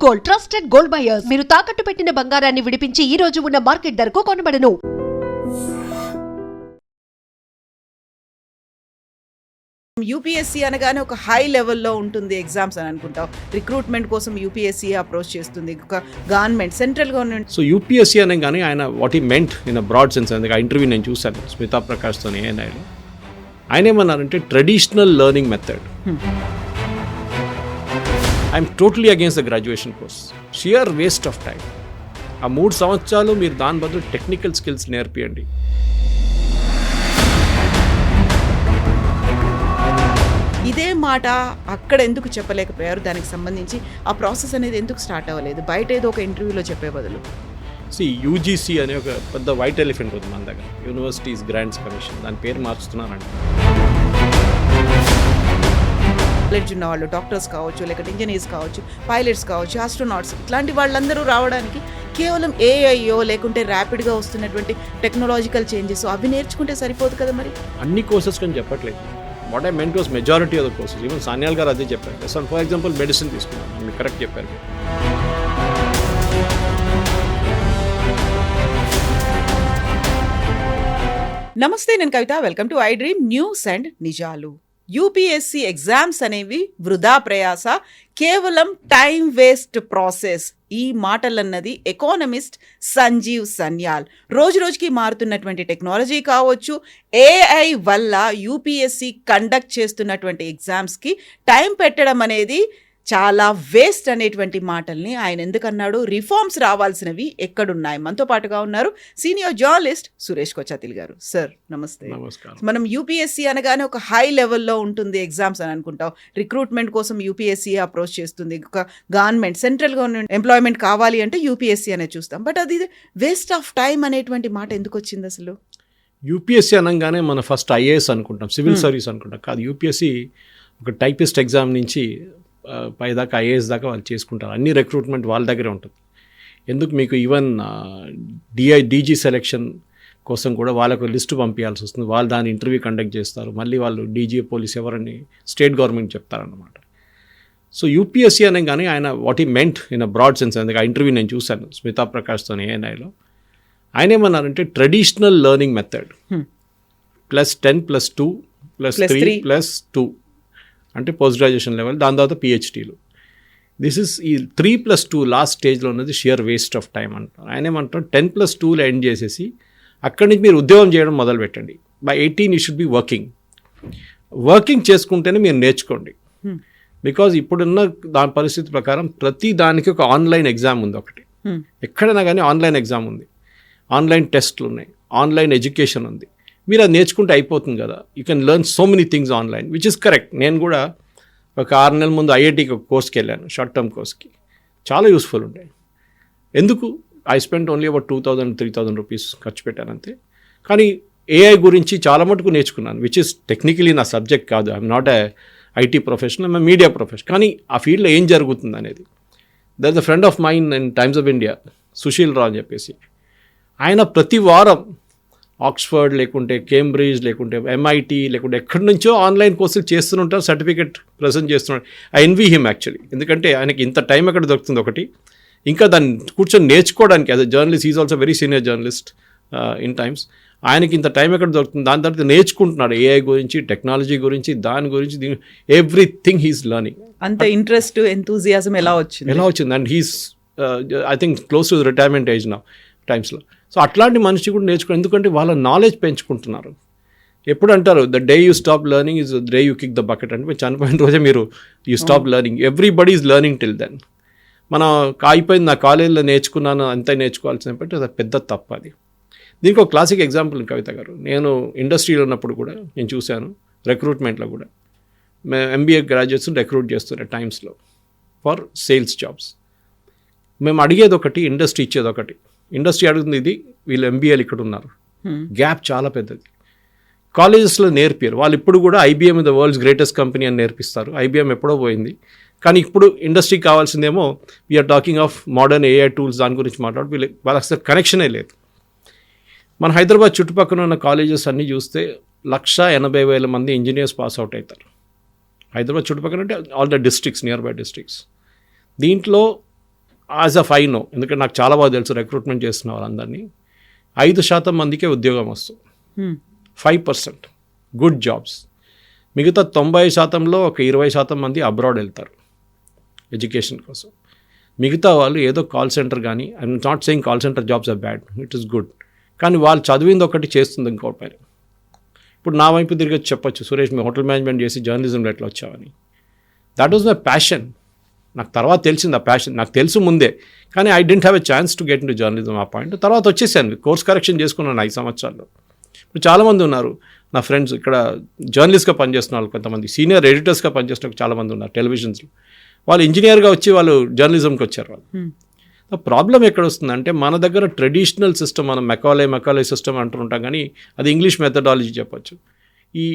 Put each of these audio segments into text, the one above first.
Gold, trusted gold buyers. మీరు తాకట్టు పెట్టిన బంగారాన్ని విడిపించి ఈ రోజు ఉన్న మార్కెట్ ధరకు కొనబడను. యూపీఎస్సీ అనగానే ఒక హై లెవెల్లో ఉంటుంది ఎగ్జామ్స్ అని అనుకుంటాం. రిక్రూట్మెంట్ కోసం యూపీఎస్సీ అప్రోచ్ చేస్తుంది, ఒక government, central government. So UPSC అనే కానీ ఆయన what he meant in a broad sense. అందుకే ఆ ఇంటర్వ్యూ నేను చూశాను స్మితా ప్రకాష్తో. ఆయన ఏమన్నారంటే traditional learning method. I'm totally against the graduation course. Sheer waste of time. ఆ 3 సంవత్సరాలు మీరు దాని బదులు టెక్నికల్ స్కిల్స్ నేర్పియండి. ఇదే మాట అక్కడ ఎందుకు చెప్పలేకపోయారు? దానికి సంబంధించి ఆ ప్రాసెస్ అనేది ఎందుకు స్టార్ట్ అవ్వలేదు? బయట ఏదో ఒక ఇంటర్వ్యూలో చెప్పే బదులు. యూజీసీ అనే ఒక పెద్ద వైట్ ఎలిఫెంట్ ఉంది మన దగ్గర, యూనివర్సిటీస్ గ్రాంట్స్ కమిషన్. దాని పేరు మార్చుతున్నారండి. నాలెడ్జ్ ఉన్న వాళ్ళు, డాక్టర్స్ కావచ్చు, లేకపోతే ఇంజనీర్స్ కావచ్చు, పైలట్స్ కావచ్చు, ఆస్ట్రోనాట్స్, ఇట్లాంటి వాళ్ళందరూ రావడానికి కేవలం ఏఐయో లేకుంటే ర్యాపిడ్గా వస్తున్నటువంటి టెక్నాలజికల్ చేంజెస్ అవి నేర్చుకుంటే సరిపోదు కదా మరి? అన్ని కోర్సెస్ కానీ చెప్పట్లేదు. What I meant was majority of the courses. Even Sanyal గారు అదే చెప్పారు. సో ఫర్ ఎగ్జాంపుల్ మెడిసిన్ తీసుకున్నాను, మీరు కరెక్ట్ చెప్పారు. నమస్తే, నేను Kavitha. Welcome to I Dream news and నిజాలు. యూపీఎస్సీ ఎగ్జామ్స్ అనేవి వృధా ప్రయాస, కేవలం టైం వేస్ట్ ప్రాసెస్. ఈ మాటలన్నది ఎకానమిస్ట్ సంజీవ్ సన్యాల్. రోజు రోజుకి మారుతున్నటువంటి టెక్నాలజీ కావచ్చు, ఏఐ వల్ల యూపీఎస్సీ కండక్ట్ చేస్తున్నటువంటి ఎగ్జామ్స్కి టైం పెట్టడం అనేది చాలా వేస్ట్ అనేటువంటి మాటల్ని ఆయన ఎందుకన్నాడు? రిఫార్మ్స్ రావాల్సినవి ఎక్కడున్నాయి? మనతో పాటుగా ఉన్నారు సీనియర్ జర్నలిస్ట్ సురేష్ కొచ్చాతిల్ గారు. సార్ నమస్తే. నమస్కారం. మనం యూపీఎస్సీ అనగానే ఒక హై లెవెల్లో ఉంటుంది ఎగ్జామ్స్ అని అనుకుంటాం. రిక్రూట్మెంట్ కోసం యూపీఎస్సీ అప్రోచ్ చేస్తుంది, ఒక గవర్నమెంట్, సెంట్రల్ గవర్నమెంట్ ఎంప్లాయ్మెంట్ కావాలి అంటే యూపీఎస్సీ అనే చూస్తాం. బట్ అది వేస్ట్ ఆఫ్ టైం అనేటువంటి మాట ఎందుకు వచ్చింది అసలు? యూపీఎస్సీ అనగానే మనం ఫస్ట్ ఐఏఎస్ అనుకుంటాం, సివిల్ సర్వీస్ అనుకుంటాం. కాదు, యూపీఎస్సీ ఒక టైపిస్ట్ ఎగ్జామ్ నుంచి పైదాకా ఐఏఎస్ దాకా వాళ్ళు చేసుకుంటారు. అన్ని రిక్రూట్మెంట్ వాళ్ళ దగ్గరే ఉంటుంది. ఎందుకు మీకు ఈవెన్ డీజీ సెలెక్షన్ కోసం కూడా వాళ్ళకు లిస్టు పంపించాల్సి వస్తుంది. వాళ్ళు దాని ఇంటర్వ్యూ కండక్ట్ చేస్తారు. మళ్ళీ వాళ్ళు డీజీ పోలీస్ ఎవరని స్టేట్ గవర్నమెంట్ చెప్తారన్నమాట. సో యూపీఎస్సీ అనే కానీ ఆయన what he meant in a broad sense. అందుకే ఆ ఇంటర్వ్యూ నేను చూశాను స్మితా ప్రకాష్తో ఏఎన్ఐలో. ఆయన ఏమన్నారంటే ట్రెడిషనల్ లెర్నింగ్ మెథడ్ +10 +2 +3 +2 అంటే పోస్ట్ గ్రాడ్యుయేషన్ లెవెల్, దాని తర్వాత పిహెచ్డీలు. దిస్ ఇస్ ఈ 3+2 లాస్ట్ స్టేజ్లో ఉన్నది షియర్ వేస్ట్ ఆఫ్ టైం అంటారు. ఆయన ఏమంటారు 10+2లో ఎండ్ చేసేసి అక్కడి నుంచి మీరు ఉద్యోగం చేయడం మొదలు పెట్టండి. By 18 you should be working చేసుకుంటేనే మీరు నేర్చుకోండి. బికాజ్ ఇప్పుడున్న దాని పరిస్థితి ప్రకారం ప్రతి దానికి ఒక ఆన్లైన్ ఎగ్జామ్ ఉంది. ఒకటి ఎక్కడైనా కానీ ఆన్లైన్ ఎగ్జామ్ ఉంది, ఆన్లైన్ టెస్ట్లు ఉన్నాయి, ఆన్లైన్ ఎడ్యుకేషన్ ఉంది. మీరు అది నేర్చుకుంటే అయిపోతుంది కదా. You can learn so many things online, which is correct. నేను కూడా ఒక 6 నెలల ముందు ఐఐటీకి ఒక కోర్స్కి వెళ్ళాను, షార్ట్ టర్మ్ కోర్స్కి. చాలా యూస్ఫుల్ ఉంటాయి. ఎందుకు? I spend only about 2,000-3,000 rupees ఖర్చు పెట్టాను అంతే. కానీ ఏఐ గురించి చాలా మటుకు నేర్చుకున్నాను, విచ్ ఇస్ టెక్నికలీ నా సబ్జెక్ట్ కాదు. I'm not a IT professional, I'm media professional. కానీ ఆ ఫీల్డ్లో ఏం జరుగుతుంది అనేది. There is a friend of mine in Times of India, Sushil Rao అని చెప్పేసి. ఆయన ప్రతి వారం ఆక్స్ఫర్డ్ లేకుంటే కేంబ్రిడ్జ్ లేకుంటే ఎంఐటీ లేకుంటే ఎక్కడి నుంచో ఆన్లైన్ కోర్సులు చేస్తుంటారు, సర్టిఫికేట్ ప్రజెంట్ చేస్తున్నాడు. I envy him actually. ఎందుకంటే ఆయనకి ఇంత టైం ఎక్కడ దొరుకుతుంది ఒకటి, ఇంకా దాన్ని కూర్చొని నేర్చుకోవడానికి. As a journalist, is also very senior journalist in times. ఆయనకి ఇంత టైం ఎక్కడ దొరుకుతుంది? దాని తర్వాత నేర్చుకుంటున్నాడు ఏఐ గురించి, టెక్నాలజీ గురించి, దాని గురించి, ఎవ్రీథింగ్ హీస్ లర్నింగ్. అంత ఇంట్రెస్ట్, ఎంతూజియాజం ఎలా వచ్చింది? And he's I think close to retirement age now టైమ్స్లో. సో అట్లాంటి మనిషి కూడా నేర్చుకో, ఎందుకంటే వాళ్ళ నాలెడ్జ్ పెంచుకుంటున్నారు. ఎప్పుడు అంటారు the day you stop learning is the day you kick the bucket. అంటే మీరు చనిపోయిన రోజే మీరు you stop learning. Everybody is learning till then. మనం అయిపోయింది, నా కాలేజీలో నేర్చుకున్నాను అంతే నేర్చుకోవాల్సిన బట్టి అది పెద్ద తప్పు. అది దీనికి ఒక క్లాసిక్ ఎగ్జాంపుల్ కవిత గారు. నేను ఇండస్ట్రీలో ఉన్నప్పుడు కూడా నేను చూశాను, రిక్రూట్మెంట్లో కూడా మేము ఎంబీఏ గ్రాడ్యుయేట్స్ని రిక్రూట్ చేస్తున్నాం టైమ్స్లో ఫర్ సేల్స్ జాబ్స్. మేము అడిగేది ఒకటి, ఇండస్ట్రీ ఇచ్చేది ఒకటి. ఇండస్ట్రీ అడుగుతుంది ఇది, వీళ్ళు ఎంబీఏలు ఇక్కడ ఉన్నారు. గ్యాప్ చాలా పెద్దది. కాలేజెస్లో నేర్పారు. వాళ్ళు ఇప్పుడు కూడా IBM the world's greatest company అని నేర్పిస్తారు. ఐబీఎం ఎప్పుడో పోయింది. కానీ ఇప్పుడు ఇండస్ట్రీకి కావాల్సిందేమో we're talking of modern AI tools, దాని గురించి మాట్లాడు. వాళ్ళకి అసలు కనెక్షనే లేదు. మన హైదరాబాద్ చుట్టుపక్కల ఉన్న కాలేజెస్ అన్నీ చూస్తే 180,000 మంది ఇంజనీర్స్ పాస్ అవుట్ అవుతారు. హైదరాబాద్ చుట్టుపక్కల అంటే all the districts, near by districts. దీంట్లో యాజ్ అ నో, ఎందుకంటే నాకు చాలా బాగా తెలుసు రిక్రూట్మెంట్ చేస్తున్న వాళ్ళందరినీ, 5% మందికే ఉద్యోగం వస్తుంది. 5% గుడ్ జాబ్స్. మిగతా 90%లో ఒక 20% మంది అబ్రాడ్ వెళ్తారు ఎడ్యుకేషన్ కోసం. మిగతా వాళ్ళు ఏదో కాల్ సెంటర్ కానీ, I'm not saying call centre jobs are bad, it is good, కానీ వాళ్ళు చదివింది ఒకటి చేస్తుంది ఇంకోటి పైన. ఇప్పుడు నా వైపు తిరిగి చెప్పొచ్చు, సురేష్ మీ హోటల్ మేనేజ్మెంట్ చేసి జర్నలిజంలో ఎట్లా వచ్చావని. That was my passion. నాకు తర్వాత తెలిసింది ఆ ప్యాషన్, నాకు తెలుసు ముందే, కానీ I didn't have a chance to get in to journalism ఆ పాయింట్. తర్వాత వచ్చేసాను, కోర్స్ కరెక్షన్ చేసుకున్నాను 5 సంవత్సరాల్లో. ఇప్పుడు చాలామంది ఉన్నారు నా ఫ్రెండ్స్ ఇక్కడ జర్నలిస్ట్గా పనిచేస్తున్న వాళ్ళు, కొంతమంది సీనియర్ ఎడిటర్స్గా పనిచేస్తున్న చాలామంది ఉన్నారు టెలివిజన్స్లో. వాళ్ళు ఇంజనీర్గా వచ్చి వాళ్ళు జర్నలిజంకి వచ్చారు. వాళ్ళు ప్రాబ్లం ఎక్కడ వస్తుందంటే, మన దగ్గర ట్రెడిషనల్ సిస్టమ్, మనం మెకాలే సిస్టమ్ అంటుంటాం, కానీ అది ఇంగ్లీష్ మెథడాలజీ చెప్పొచ్చు. ఈ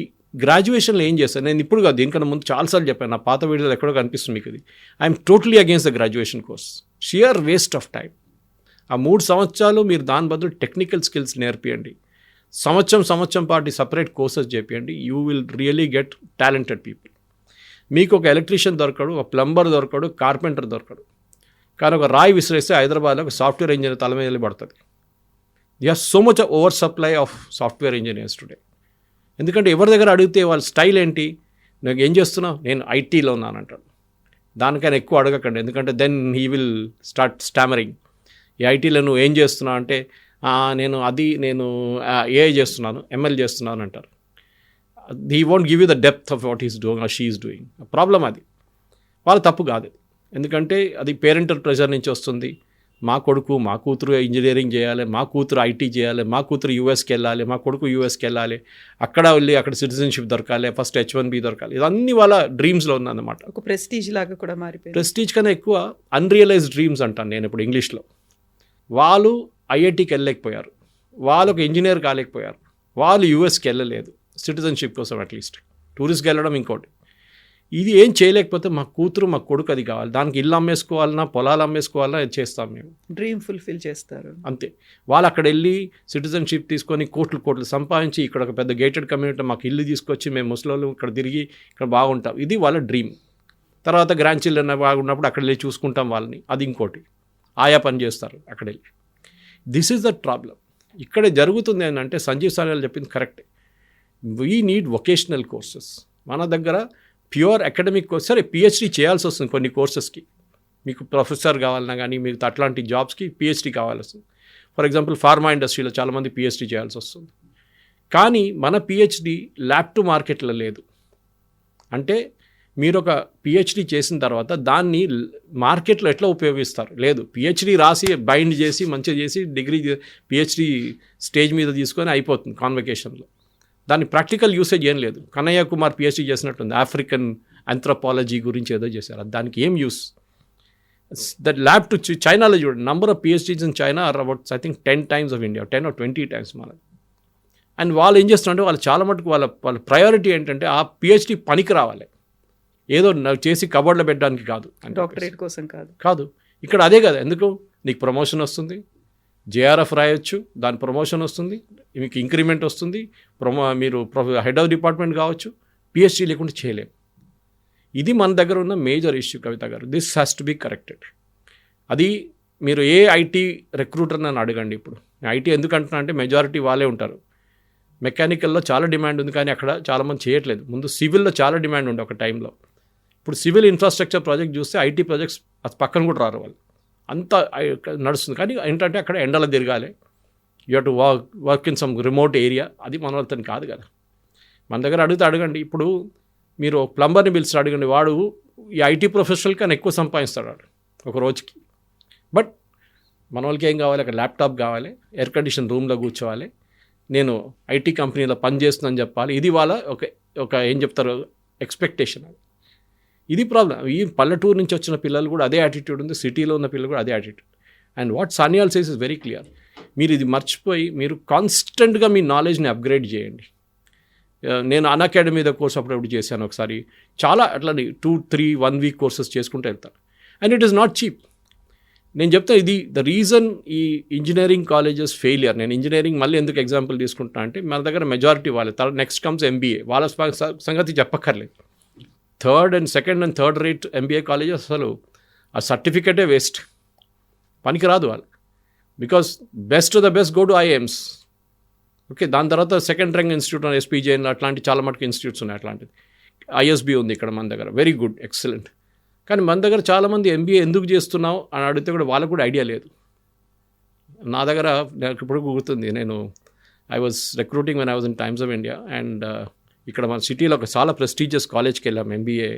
గ్రాడ్యుయేషన్లో ఏం చేస్తాను నేను ఇప్పుడు కాదు, దీనికన్నా ముందు చాలాసార్లు చెప్పాను, నా పాత వీడియోలో ఎక్కడో కనిపిస్తుంది మీకు ఇది. I'm totally against the graduation course, sheer waste of time. ఆ 3 సంవత్సరాలు మీరు దాని బదులు టెక్నికల్ స్కిల్స్ నేర్పియండి, సంవత్సరం పాటు సపరేట్ కోర్సెస్ చేపియండి. You will really get talented people. మీకు ఒక ఎలక్ట్రీషియన్ దొరకడు, ఒక ప్లంబర్ దొరకడు, కార్పెంటర్ దొరకడు, కానీ ఒక రాయి విసిరేస్తే హైదరాబాద్లో ఒక సాఫ్ట్వేర్ ఇంజనీర్ తల మీద పడుతుంది. They are so much over supply of software engineers today. ఎందుకంటే ఎవరి దగ్గర అడిగితే వాళ్ళ స్టైల్ ఏంటి, నువ్వు ఏం చేస్తున్నావు, నేను ఐటీలో ఉన్నాను అంటాడు. దానికైనా ఎక్కువ అడగకండి, ఎందుకంటే then he will start stammering. ఈ ఐటీలో నువ్వు ఏం చేస్తున్నావు అంటే, నేను ఏఐ చేస్తున్నాను, ఎంఎల్ చేస్తున్నాను అంటారు. He won't give you the depth of what is doing or she is doing. Problem అది, వాళ్ళ తప్పు కాదు, ఎందుకంటే అది పేరెంటల్ ప్రెషర్ నుంచి వస్తుంది. మా కొడుకు మా కూతురు ఇంజనీరింగ్ చేయాలి, మా కూతురు ఐటీ చేయాలి, మా కూతురు యూఎస్కి వెళ్ళాలి, మా కొడుకు యూఎస్కి వెళ్ళాలి, అక్కడ వెళ్ళి అక్కడ సిటిజన్షిప్ దొరకాలి, ఫస్ట్ H1B దొరకాలి. ఇదన్నీ వాళ్ళ డ్రీమ్స్లో ఉందన్నమాట. ఒక ప్రెస్టీజ్ లాగా కూడా మారిపోయింది. ప్రెస్టీజ్ కన్నా ఎక్కువ అన్రియలైజ్డ్ డ్రీమ్స్ అంటాను నేను ఇప్పుడు ఇంగ్లీష్లో. వాళ్ళు ఐఐటీకి వెళ్ళలేకపోయారు, వాళ్ళు ఒక ఇంజనీర్ కాలేకపోయారు, వాళ్ళు యూఎస్కి వెళ్ళలేదు సిటిజన్షిప్ కోసం, అట్లీస్ట్ టూరిస్ట్కి వెళ్ళడం ఇంకోటి. ఇది ఏం చేయలేకపోతే మా కూతురు మా కొడుకు అది కావాలి, దానికి ఇల్లు అమ్మేసుకోవాలన్నా పొలాలు అమ్మేసుకోవాలన్నా అది చేస్తాం మేము. డ్రీమ్ ఫుల్ఫిల్ చేస్తారు అంతే. వాళ్ళు అక్కడ వెళ్ళి సిటిజన్షిప్ తీసుకొని కోట్లు సంపాదించి ఇక్కడ ఒక పెద్ద గేటెడ్ కమ్యూనిటీ మాకు ఇల్లు తీసుకొచ్చి మేము ముసలోళ్ళు ఇక్కడ తిరిగి ఇక్కడ బాగుంటాం, ఇది వాళ్ళ డ్రీమ్. తర్వాత గ్రాండ్ చిల్డ్రన్ బాగున్నప్పుడు అక్కడ వెళ్ళి చూసుకుంటాం వాళ్ళని, అది ఇంకోటి. ఆయా పని చేస్తారు అక్కడ వెళ్ళి. This is the problem. ఇక్కడ జరుగుతుంది ఏంటంటే, సంజీవ్ సానియాల్ చెప్పింది కరెక్టే. We need vocational courses. మన దగ్గర ప్యూర్ అకాడమిక్ కోర్స్, సరే పిహెచ్డీ చేయాల్సి వస్తుంది కొన్ని కోర్సెస్కి, మీకు ప్రొఫెసర్ కావాలన్నా కానీ మీకు అట్లాంటి జాబ్స్కి పిహెచ్డీ కావాల్సి వస్తుంది. ఫర్ ఎగ్జాంపుల్ ఫార్మా ఇండస్ట్రీలో చాలామంది పిహెచ్డీ చేయాల్సి వస్తుంది. కానీ మన పిహెచ్డీ ల్యాబ్ టు మార్కెట్లో లేదు. అంటే మీరు ఒక పిహెచ్డీ చేసిన తర్వాత దాన్ని మార్కెట్లో ఎట్లా ఉపయోగిస్తారు, లేదు. పిహెచ్డీ రాసి బైండ్ చేసి మంచిగా చేసి డిగ్రీ పిహెచ్డీ స్టేజ్ మీద తీసుకొని అయిపోతుంది కాన్వకేషన్లో. దాని ప్రాక్టికల్ యూసేజ్ ఏం లేదు. కన్నయ్య కుమార్ పిహెచ్డీ చేసినట్టుంది, ఆఫ్రికన్ ఆంథ్రోపాలజీ గురించి ఏదో చేశారు, దానికి ఏం యూస్. దట్ ల్యాబ్ టు చైనాలో చూడండి, number of PhDs in China are about I think 10 times of India, 10 or 20 times మనది. అండ్ వాళ్ళు ఏం చేస్తున్నారంటే, వాళ్ళు చాలా మటుకు వాళ్ళ ప్రయారిటీ ఏంటంటే ఆ పిహెచ్డీ పనికి రావాలి, ఏదో చేసి కబోర్డ్లో పెట్టడానికి కాదు, డాక్టరేట్ కోసం కాదు. ఇక్కడ అదే కదా, ఎందుకు నీకు ప్రమోషన్ వస్తుంది, జేఆర్ఎఫ్ రాయొచ్చు, దాని ప్రమోషన్ వస్తుంది, మీకు ఇంక్రిమెంట్ వస్తుంది, మీరు హెడ్ ఆఫ్ డిపార్ట్మెంట్ కావచ్చు. పిహెచ్డీ లేకుండా చేయలేము. ఇది మన దగ్గర ఉన్న మేజర్ ఇష్యూ కవిత గారు. This has to be corrected. అది మీరు ఏ ఐటీ రిక్రూటర్ని అని అడగండి. ఇప్పుడు ఐటీ ఎందుకంటున్నా అంటే మెజారిటీ వాళ్ళే ఉంటారు. మెకానికల్లో చాలా డిమాండ్ ఉంది, కానీ అక్కడ చాలామంది చేయట్లేదు. ముందు సివిల్లో చాలా డిమాండ్ ఉండే ఒక టైంలో. ఇప్పుడు సివిల్ ఇన్ఫ్రాస్ట్రక్చర్ ప్రాజెక్ట్ చూస్తే ఐటీ ప్రాజెక్ట్స్ అది పక్కన కూడా రారు వాళ్ళు, అంతా నడుస్తుంది. కానీ ఏంటంటే అక్కడ ఎండలో తిరగాలి, you have to work in some remote area, అది మన వాళ్ళతో కాదు కదా. మన దగ్గర అడగండి. ఇప్పుడు మీరు ప్లంబర్ని పిలిచి అడగండి, వాడు ఈ ఐటీ ప్రొఫెషనల్ కన్నా ఎక్కువ సంపాదిస్తాడు వాడు ఒక రోజుకి. బట్ మన వాళ్ళకి ఏం కావాలి, అక్కడ ల్యాప్టాప్ కావాలి, ఎయిర్ కండిషన్ రూమ్లో కూర్చోవాలి, నేను ఐటీ కంపెనీలో పనిచేస్తున్నాను చెప్పాలి. ఇది వాళ్ళ ఒక ఏం చెప్తారు ఎక్స్పెక్టేషన్. ఇది ప్రాబ్లం. ఈ పల్లెటూరు నుంచి వచ్చిన పిల్లలు కూడా అదే యాటిట్యూడ్ ఉంది, సిటీలో ఉన్న పిల్లలు కూడా అదే attitude. And what Sanyal says is very clear. మీరు ఇది మర్చిపోయి మీరు కాన్స్టెంట్గా మీ నాలెడ్జ్ని అప్గ్రేడ్ చేయండి. నేను అన్అకాడమీ మీద కోర్స్ అప్పుడప్పుడు చేశాను ఒకసారి, చాలా అట్లా 2-3 1 week కోర్సెస్ చేసుకుంటూ వెళ్తాను. And it is not cheap. నేను చెప్తాను, ఇది ద రీజన్ ఈ ఇంజనీరింగ్ కాలేజెస్ ఫెయిలియర్. నేను ఇంజనీరింగ్ మళ్ళీ ఎందుకు ఎగ్జాంపుల్ తీసుకుంటున్నా అంటే, మన దగ్గర మెజారిటీ వాళ్ళే, నెక్స్ట్ కమ్స్ ఎంబీఏ, వాళ్ళ సంగతి చెప్పక్కర్లేదు. 3rd and 2nd and 3rd rate MBA colleges అసలు ఆ సర్టిఫికేటే వేస్ట్. పనికిరాదు వాళ్ళు. Because best the best go to IIMs. Okay, దాని తర్వాత సెకండ్ ర్యాంక్ ఇన్స్టిట్యూట్ ఎస్పీజేఎన్ అట్లాంటి చాలా మటుకు ఇన్స్టిట్యూట్స్ ఉన్నాయి. అట్లాంటిది ఐఎస్బి ఉంది ఇక్కడ మన దగ్గర, వెరీ గుడ్, ఎక్సలెంట్. కానీ మన దగ్గర చాలామంది ఎంబీఏ ఎందుకు చేస్తున్నావు అని అడిగితే కూడా వాళ్ళకు కూడా ఐడియా లేదు. నా దగ్గర నాకు ఇప్పుడు గుర్తుంది, నేను I was recruiting when I was in Times of India and ఇక్కడ మన సిటీలో ఒక చాలా ప్రెస్టీజియస్ కాలేజ్కి వెళ్ళాం ఎంబీఏ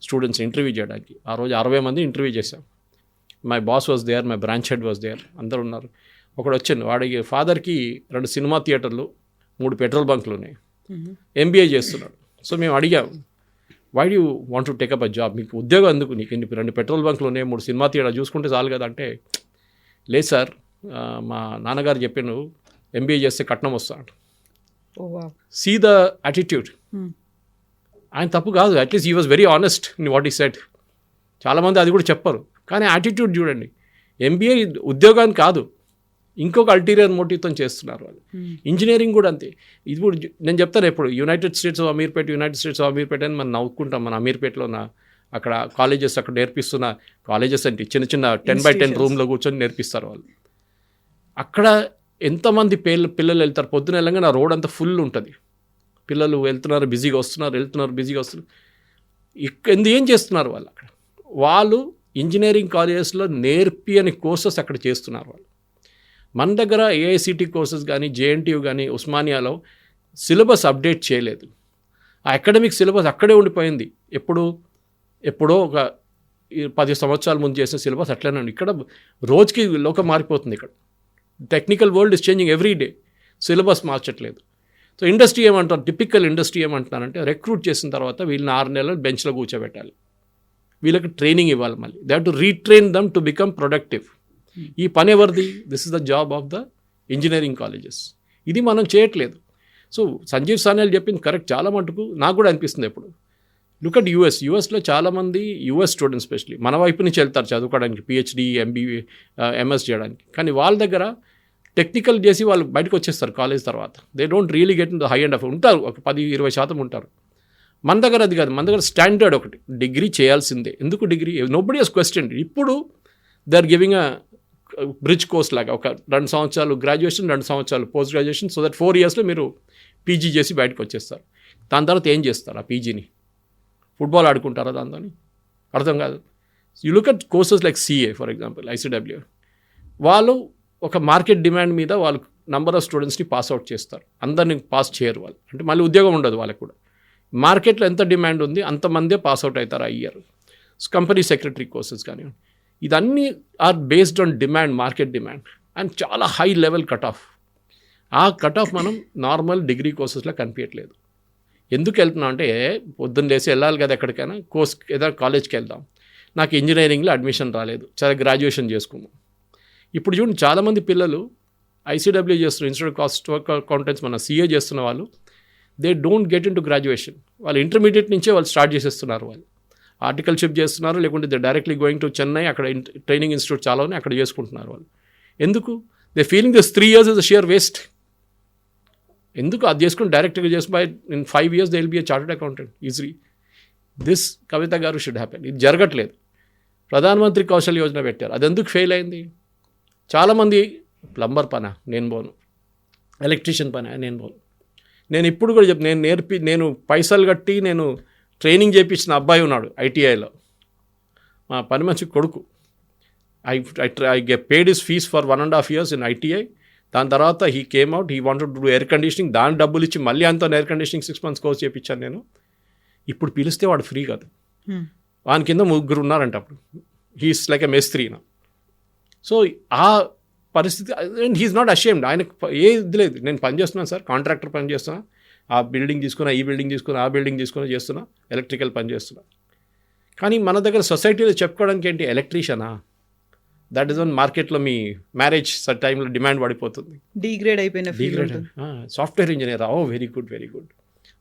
స్టూడెంట్స్ ఇంటర్వ్యూ చేయడానికి. ఆ రోజు 60 మంది ఇంటర్వ్యూ చేశాం. My boss was there, my branch head was there, అందరు ఉన్నారు. ఒకడు వచ్చాను, వాడికి ఫాదర్కి 2 సినిమా థియేటర్లు, 3 పెట్రోల్ బంకులు ఉన్నాయి, ఎంబీఏ చేస్తున్నాడు. సో మేము అడిగాం, why do want to take up a job, మీకు ఉద్యోగం ఎందుకు, నీకు 2 పెట్రోల్ బంకులు ఉన్నాయి, 3 సినిమా థియేటర్ చూసుకుంటే చాలు కదా అంటే, లేదు సార్ మా నాన్నగారు చెప్పాను ఎంబీఏ చేస్తే కట్నం వస్తాడు. See the attitude. ఆయన తప్పు కాదు, at least he was very honest in what he said. చాలామంది అది కూడా చెప్పరు, కానీ యాటిట్యూడ్ చూడండి. ఎంబీఏ ఉద్యోగాన్ని కాదు, ఇంకొక అల్టీరియర్ మోటివ్తో చేస్తున్నారు వాళ్ళు. ఇంజనీరింగ్ కూడా అంతే. ఇది కూడా నేను చెప్తాను ఎప్పుడు, యునైటెడ్ స్టేట్స్ ఆఫ్ అమీర్పేట అని మనం నవ్వుకుంటాం. మన అమీర్పేటలో అక్కడ కాలేజెస్ అక్కడ నేర్పిస్తున్న కాలేజెస్ అంటే చిన్న 10x10 రూమ్లో కూర్చొని నేర్పిస్తారు వాళ్ళు. అక్కడ ఎంతమంది పిల్లలు వెళ్తారు, పొద్దున వెళ్ళంగా నా రోడ్ అంతా ఫుల్ ఉంటుంది, పిల్లలు వెళ్తున్నారు బిజీగా వస్తున్నారు బిజీగా వస్తున్నారు. ఏం చేస్తున్నారు వాళ్ళు అక్కడ? వాళ్ళు ఇంజనీరింగ్ కాలేజెస్లో అని కోర్సెస్ అక్కడ చేస్తున్నారు వాళ్ళు. మన దగ్గర ఏఐసిటి కోర్సెస్ కానీ జేఎన్టీయూ కానీ ఉస్మానియాలో సిలబస్ అప్డేట్ చేయలేదు. ఆ అకాడమిక్ సిలబస్ అక్కడే ఉండిపోయింది. ఎప్పుడో ఒక 10 సంవత్సరాల ముందు చేసిన సిలబస్ అట్లనే ఉంది. ఇక్కడ రోజుకి లోకం మారిపోతుంది. ఇక్కడ technical world is changing every day, syllabus మార్చట్లేదు. సో ఇండస్ట్రీ ఏమంటారు, టిపికల్ ఇండస్ట్రీ ఏమంటున్నారంటే, రిక్రూట్ చేసిన తర్వాత వీళ్ళని 6 నెలలు బెంచ్లో కూర్చోబెట్టాలి, వీళ్ళకి ట్రైనింగ్ ఇవ్వాలి, మళ్ళీ they have to retrain them to become productive. ఈ పని ఎవరిది? This is the job of the engineering colleges. ఇది మనం చేయట్లేదు. సో సంజీవ్ సాన్యాల్ చెప్పింది కరెక్ట్ చాలా మటుకు, నాకు కూడా అనిపిస్తుంది ఎప్పుడు. లుక్ అట్ యూఎస్లో చాలామంది యూఎస్ స్టూడెంట్స్ స్పెషల్లీ మన వైపు నుంచి వెళ్తారు చదువుకోవడానికి, పిహెచ్డి ఎంబీఏ ఎంఎస్ చేయడానికి. కానీ వాళ్ళ దగ్గర టెక్నికల్ చేసి వాళ్ళు బయటకు వచ్చేస్తారు కాలేజ్ తర్వాత. They don't really get in the high and of. ఉంటారు ఒక 10-20% ఉంటారు. మన దగ్గర అది కాదు. మన దగ్గర స్టాండర్డ్ ఒకటి, డిగ్రీ చేయాల్సిందే. ఎందుకు డిగ్రీ? Nobody has question. ఇప్పుడు they are giving a bridge course లాగా, ఒక 2 సంవత్సరాలు గ్రాడ్యుయేషన్, 2 సంవత్సరాలు పోస్ట్ గ్రాడ్యుయేషన్, సో దట్ 4 ఇయర్స్లో మీరు పీజీ చేసి బయటకు వచ్చేస్తారు. దాని తర్వాత ఏం చేస్తారు ఆ పీజీని? ఫుట్బాల్ ఆడుకుంటారా దాంతో? అర్థం కాదు. You look at courses like CA for example, ICW. వాళ్ళు ఒక మార్కెట్ డిమాండ్ మీద వాళ్ళు నంబర్ ఆఫ్ స్టూడెంట్స్ని పాస్అవుట్ చేస్తారు, అందరిని పాస్ చేయరు వాళ్ళు. అంటే మళ్ళీ ఉద్యోగం ఉండదు వాళ్ళకు కూడా. మార్కెట్లో ఎంత డిమాండ్ ఉంది అంతమందే పాస్అవుట్ అవుతారు ఆ ఇయర్. కంపెనీ సెక్రటరీ కోర్సెస్ కానివ్వండి, ఇదన్నీ are based on demand, market demand, and చాలా హై లెవెల్ కట్ ఆఫ్. ఆ కట్ ఆఫ్ మనం నార్మల్ డిగ్రీ కోర్సెస్లో కనిపించట్లేదు. ఎందుకు వెళ్తున్నాం అంటే, పొద్దున్న లేసి వెళ్ళాలి కదా ఎక్కడికైనా, ఏదైనా కాలేజ్కి వెళ్దాం, నాకు ఇంజనీరింగ్లో అడ్మిషన్ రాలేదు, చాలా గ్రాడ్యుయేషన్ చేసుకున్నాం. ఇప్పుడు చూడండి చాలామంది పిల్లలు ఐసీడబ్ల్యూ చేస్తున్నారు, ఇన్స్టిట్యూట్ కాస్ట్ అకౌంటెంట్స్, మన సీఏ చేస్తున్న వాళ్ళు, they don't get in to graduation. వాళ్ళు ఇంటర్మీడియట్ నుంచే వాళ్ళు స్టార్ట్ చేసేస్తున్నారు. వాళ్ళు ఆర్టికల్షిప్ చేస్తున్నారు, లేకుంటే they directly going to Chennai, అక్కడ ట్రైనింగ్ ఇన్స్టిట్యూట్ చాలా ఉన్నాయి, అక్కడ చేసుకుంటున్నారు వాళ్ళు. ఎందుకు? They feeling this 3 years is a sheer waste. ఎందుకు? అది చేసుకుని డైరెక్ట్గా చేసి by in 5 years they will be a chartered accountant easily. This Kavitha garu should happen. ఇది జరగట్లేదు. ప్రధానమంత్రి కౌశల్ యోజన పెట్టారు, అది ఎందుకు ఫెయిల్ అయింది? చాలామంది ప్లంబర్ పనా నేను పోను, ఎలక్ట్రీషియన్ పనా నేను పోను. నేను ఇప్పుడు కూడా నేను పైసలు కట్టి నేను ట్రైనింగ్ చేయించిన అబ్బాయి ఉన్నాడు ఐటీఐలో, మా పని మంచి కొడుకు. I paid his fees for 1.5 years in ITI. దాని తర్వాత he came out, he wanted to do air conditioning. దాని డబ్బులు ఇచ్చి మళ్ళీ అంతా ఎయిర్ కండిషనింగ్ 6 months కోర్స్ చేయించాను నేను. ఇప్పుడు పిలిస్తే వాడు ఫ్రీ కాదు, వాని కింద 3 ఉన్నారంట. అప్పుడు హీస్ లైక్ ఎ మేస్త్రీ నా. సో ఆ పరిస్థితి, అండ్ హీఈస్ నాట్ అషేమ్డ్. ఆయనకు ఏది లేదు, నేను పని చేస్తున్నాను సార్, కాంట్రాక్టర్ పని చేస్తున్నా, ఆ బిల్డింగ్ తీసుకున్నా, ఈ బిల్డింగ్ తీసుకున్నా, ఆ బిల్డింగ్ తీసుకున్నా చేస్తున్నా, ఎలక్ట్రికల్ పని చేస్తున్నా. కానీ మన దగ్గర సొసైటీలో చెప్పుకోవడానికి ఏంటి, ఎలక్ట్రీషియనా? దట్ ఈస్ వన్ మార్కెట్లో మీ మ్యారేజ్ టైంలో డిమాండ్ పడిపోతుంది. డిగ్రేడ్ అయిపోయిన software engineer, very good very good.